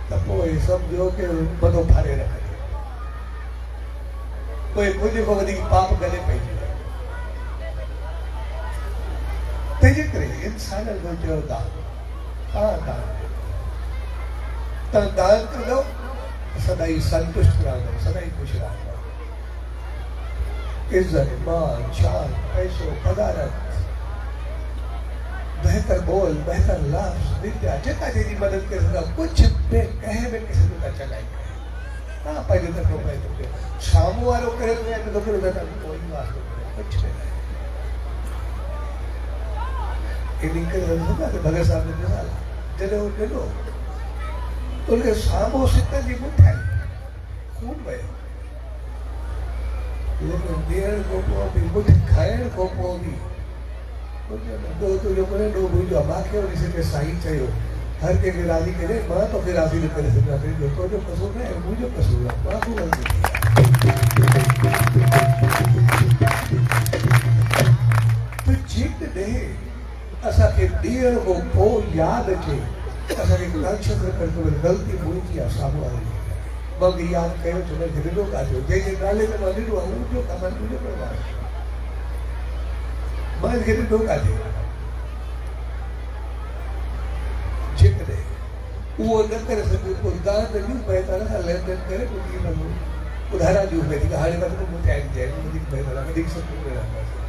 त पोइ सम्झो कि वॾो फाड़े रखे कोई मुंहिंजे खां वधीक पाप गले पइजी वियो तंहिंजे करे इंसान जो चयो दान तव्हां दान कंदो सदाई संतुष्ट रहंदो सदाई ख़ुशि रहंदो इज्जत मान शान पैसो पदारत बेहतर बोल बेहतर लफ्ज़ विद्या जेका जंहिंजी मदद करे सघंदा कुझु बि कंहिं बि क़िस्म जो चङाई करे तव्हां पंहिंजे तरफ़ो फ़ाइदो कयो साम्हूं वारो करे थो या नथो करे त कोई वास्तो कुझु बि न इन करे भगत साहिब जो मिसाल जॾहिं उहो ॾिनो उनखे साम्हूं सिक जी मुठ आई खून वयो लेकिन ॾियण खां पोइ बि मुठ खाइण खां पोइ बि तुंहिंजो करे ॾो मुंहिंजो मूंखे वरी सिके साईं चयो हर कंहिंखे राज़ी करे मां तोखे राज़ी न करे सघां तुंहिंजो कसूर न आहे मुंहिंजो कसूर आहे मां को ग़लती कई जेकॾहिं असांखे ॾियण खां पोइ यादि अचे असांखे कॉन्शियस रखण खपे ग़लती मुंहिंजी आहे साम्हूं वारे जी मां बि यादि कयो छो हुनखे ॾिनो कान थियो जंहिंजे नाले ते मां ॾिनो आहे मुंहिंजो कमु मुंहिंजो पियो आहे मां हिनखे ॾिनो कान्हे जेकॾहिं उहो न करे सघे पोइ दान ॾियूं बहितर सां लेन देन करे कुझु उधारा ॾियूं वधीक हाणे वधीक मूंखे आइडिया वधीक बहितर आहे वधीक सुकून में रहंदासीं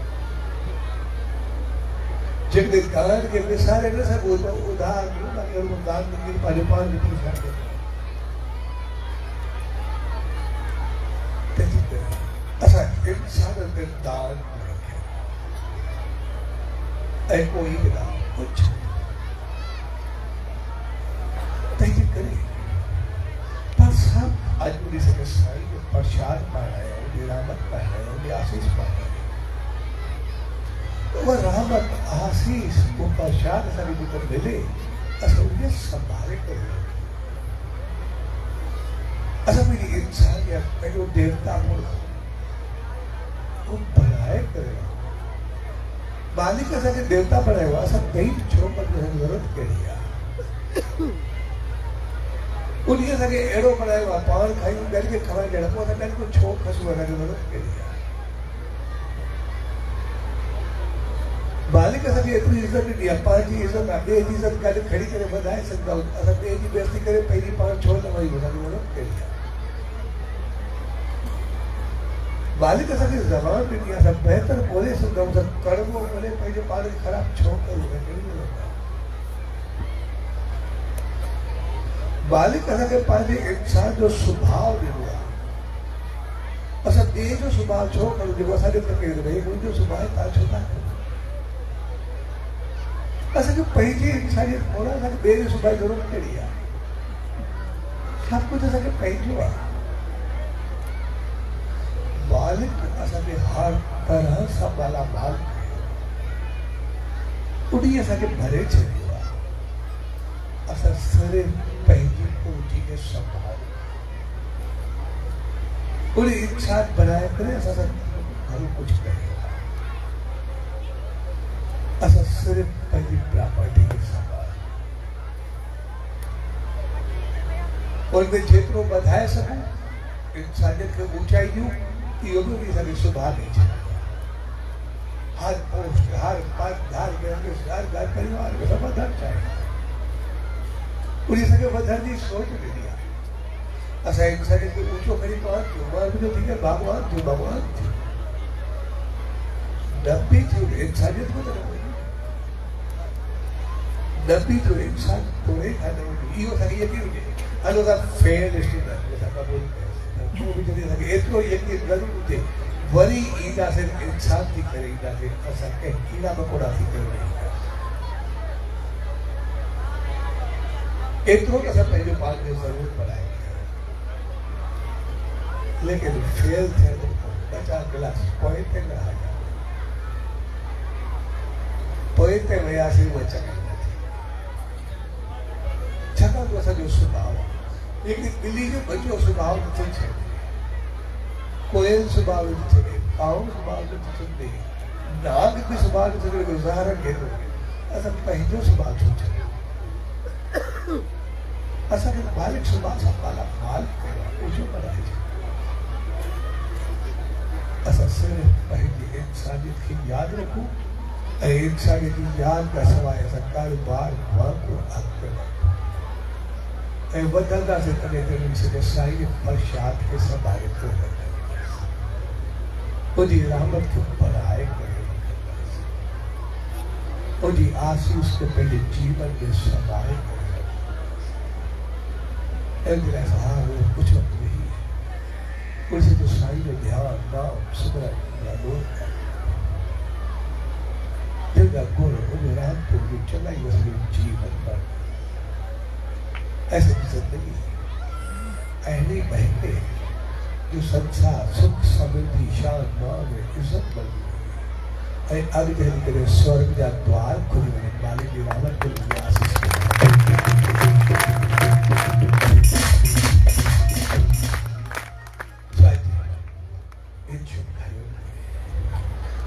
जेकॾहिं दान खे विसारे न सघूं त उधार ॾियूं बाक़ी दान ॾियूं पंहिंजो पाण ॾिठी छा तंहिंजे करे असां इंसान ते दान ऐं कोई बि दान कुझु तंहिंजे करे पर सभु अॼु ॾिसी सघे साईं जो प्रसाद पाइणु आया आहियूं रहमत पाइणु आया आहियूं आसीस पाइणु आया उहा रहमत आसीस वो प्रसाद असांखे जेको मिले असां उनखे संभाले करे असां पंहिंजी इंसानियत पंहिंजो देवता मुल्क उहो बणाए करे मालिक असांखे देवता बणायो आहे असां ॿई छो कनि असांजी ज़रूरत कहिड़ी आहे उन असांखे अहिड़ो बणायो आहे पाण खायूं ॿियनि खे खाराइण ॾियण पोइ असां ॿियनि खां छो खसूं असांजी ज़रूरत कहिड़ी आहे मालिक असांखे एतिरी इज़त ॾिनी आहे पंहिंजी इज़त आहे ॿिए जी इज़त गॾु खणी करे वधाए सघंदा आहियूं असां ॿिए जी बेइज़ती करे पंहिंजी पाण छो न वही असांजी ज़रूरत कहिड़ी आहे मालिक असांखे ज़बान ॾिनी आहे असां बहितर ॿोले सघंदा आहियूं असां कड़वो ॿोले पंहिंजे पाण खे ख़राबु छो कयूं कहिड़ी ज़रूरत आहे बालिक असांखे पंहिंजे इंसान जो स्वभाव ॾिनो आहे। असां ॿिए जो स्वभाव छो करूं जेको असांखे तकलीफ़ भई मुंहिंजो स्वभाव तव्हां छो था कयो? असांखे पंहिंजी इंसानियत खोड़ असांखे ॿिए जो स्वभाव जी ज़रूरत कहिड़ी आहे? सभु कुझु असांखे पंहिंजो आहे। मालिक असांखे हर तरह सां मालामाल उन्हीं असांखे भरे छॾियो आहे। असां सिर्फ़ु पंहिंजी पूंजी खे संभाल उन इंसान बनाए करे असां सां घणो कुझु कयो आहे। असां सिर्फ़ु पंहिंजी प्रॉपर्टी खे संभाल उनमें जेतिरो वधाए सघूं इंसानियत खे ऊंचाई ॾियूं इहो बि असांखे सुभाणे छॾियो। हर पोस्ट हर पद हर बिज़नेस हर घर परिवार में सब वधण चाहिए। उन असांखे वधण जी सोच ॾिनी आहे। असां इंसानियत खे ऊंचो करी पहुचो मां जो थी करे भॻवान जो नबी जो इंसानियत को नबी जो इंसान तोड़े खाने इहो असांखे यकीन हुजे हलो त फेल स्टूडेंट असां क़बूल कयोसीं पोइ बि जॾहिं असांखे एतिरो यकीन ज़रूरु हुजे वरी ईंदासीं इंसान थी करे ईंदासीं असां कंहिं कीड़ा मकोड़ा थी करे न ईंदासीं। एतिरो असां पंहिंजो पाण खे ज़रूरु बनाए लेकिन फेल थियण खां पोइ 50 गिलास पोइ ते न हलिया पोइ ते वियासीं उहा चङी न थी छाकाणि त असांजो सुभाउ आहे। लेकिन ॿिली जो बचो सुभाउ नथो छॾे कोयल सुभाउ नथो छॾे काओ सुभाउ नथो छॾे नाग बि सुभाउ नथो छॾे ज़हर घेरो असां पंहिंजो सुभाउ छो छॾे असांखे मालिक सुभाउ सां मालामाल कयो आहे ऊंचो बनाए छॾियो। असां सिर्फ़ु पंहिंजी इंसानियत खे यादि रखूं ऐं इंसानियत जी यादि खां सवाइ असां कारोबार वांगुरु अॻिते ऐं वधंदासीं तॾहिं तॾहिं सॼे साईं प्रशाद खे संभाले थो उनजी रहमत खे बढ़ाए करे उनजी आसीस खे पंहिंजे जीवन में संभाले करे हा वो कुछ वक्त नहीं है उनसे जो साईं जो ध्यान नाम सुमरन दिल का गुण उन्हें रात को जो चलाई वसले जीवन पर ऐसे जिंदगी अहली बहके जो संसार सुख समृद्धि शान मान इज्जत बनी ऐं अॻिते हली करे स्वर्ग जा द्वार खुली वञे मालिक जी रहमत के लिए आसीस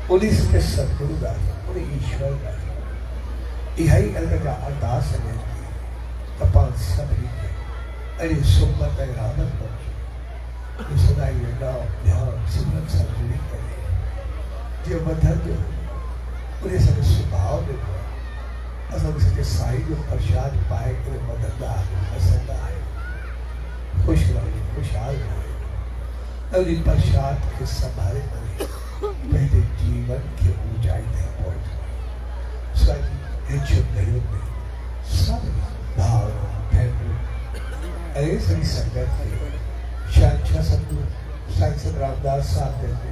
पुलिस के सदगुरु दास पूरे ईश्वर दास इहाई अलग का अरदास है तपाल सभी के अरे सुमत है रहमत बख्शो ये सदाई नाम ध्यान सिमरन सदगुरु करे जो बधन जो पूरे सके स्वभाव देखो असल सके साईं जो प्रसाद पाए करे बदलदा असंदा है खुश रहो खुशहाल रहो और इन प्रसाद के संभाले करे पहले जीवन के ऊंचाई तक पहुंच सारी इच्छा घरों में सब भाव फैसले ऐसे ही संगत के शांति सत्व साईं रामदास साहब देते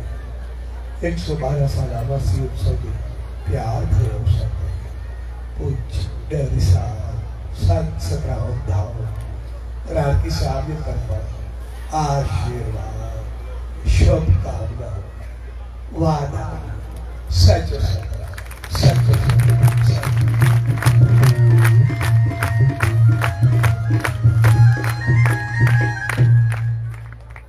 112 साल आवासी उत्सव के प्यार भरे अवसर पे पूज डरिसा संत सतराम धाम राखी साहब ने तरफा आशीर्वाद शुभकामना वादा सच